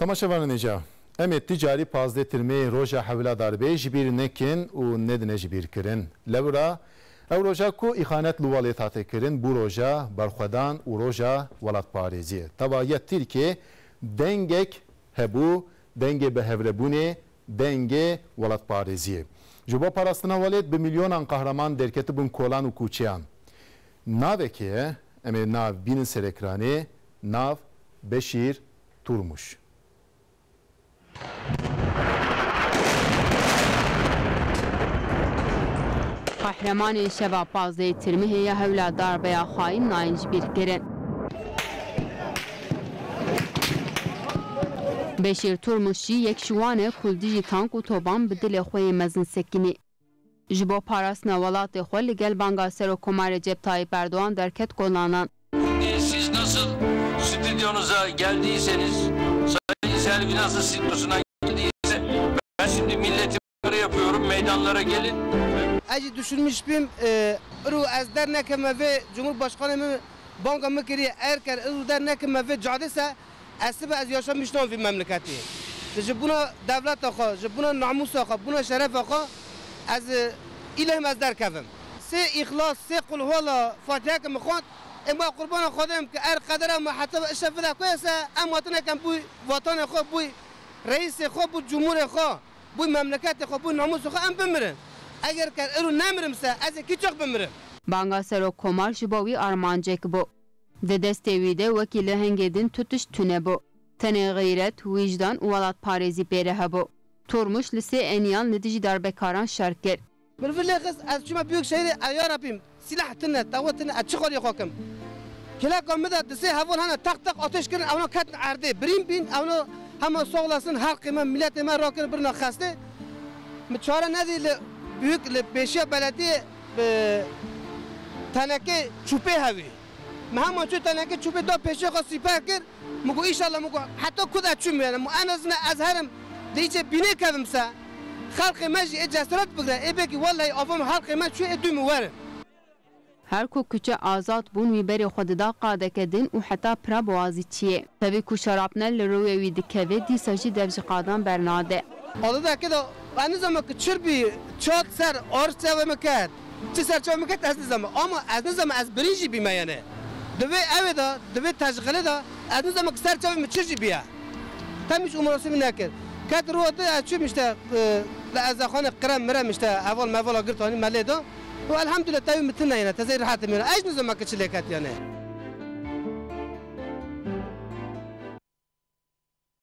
Tamaşavan neca. Emet ticari pazdetirme roja hevladar bey jibir nekin u nedine jibir kirin. Levra ev roja ku ihanet luvalet hate kirin bu roja barxwedan u roja welat parêziyê. Tevayet Tirkiye dengek hebu denge behevrebûnê denge welat parêziyê. Ji bo parastina welat bi milyonan qehreman derketibûn kolan û kûçeyan. Navekê ye em ê nav bînin ser ekranê nav Beşir Turmuş. Kahramanên şeva pazeyê tirmihê ya hewla darbeya xayîn nayên ji bîr kirin. Beşir Turmuş jî yek ji wan e ku dijî tank û toban bi dilê xwe yê mezin sekinî. Ji bo parastina welatê xwe li gel banga Serokkomarê Recep Tayyip Erdoğan derket kolanan. Siz nasıl stüdyonuza geldiyseniz, Sayın Selvi nasıl stüdyosuna geldiyse ben şimdi milleti yapıyorum, meydanlara gelin. Acı düşünmüş bim, ru az dernekeme ve Cumhurbaşkanı bankamı kiriye erker ru dernekeme ve cadese asıl az yaşamıştım bir memleketi. Ji buna devlet akı, ji buna namus akı, buna şeref akı az ilahim az derkevim. Se ihlas, se kulhuala Fatiha kem khot, ama kurban khodem ki er kadar ama hatta şefda koysa ama tane bu vatan akı bu reis akı bu cumhur akı bu memleket akı bu namus akı am bimirin. Eğer ki eru nemirimse az ki çok bimirim. Banga Serokkomar ji bo wî armancek bû. Di destê wî de wekî lehengê din tutuş tune bû. Tenê gîret, wîcdan û welat parêzî pêre hebû. Turmuş li sê eniyan li dijî darbekaran şer kir. Bilvîlê ez çima büyük şehirê ayar apîm. Silah tune, tawet tune, ez çixorî xwekim. Kilaka me de di sê hevol hene tak tak ateş kirin, evna ketin erdê. Birîn bîn, evna hema soxlasın, halkê me, milletê me rakirin birina xestê. Mi çare nedî li büyük li pêşiya belediyê tenekê çûpê hevî. Me hema çû tenekê çûpê da pêşiya xwe sîper kir. Me got înşallah me got heta ku de çûm yani. En azından ez herim di îçe bînê kevimse xelkê me jî ê cesaret bigire. Ê belkî wallahi avam xelkê me çû ê dû me werin. Her ku küçe azad bûn wî berê xwe dida qadeke din û heta pira boğazî çiye. Tevî ku şarapnel li rûyê wî dikeve dîsa jî dev ji qadan bernade. Alıdaki de ben zaman ki çırpı çat ser arş çavme kat. Çi ser çavme kat az zaman ama az zaman az birinci bir yani. Deve evde deve teşgile de az zaman ki ser çavme çirci biya. Tamış umurası nekir. Kat ruhda açım işte azxane qram meram işte aval mavala girtani maleda. Ve elhamdülillah tabii mitna yani tezir hatim yani. Az zaman ki çilekat yani.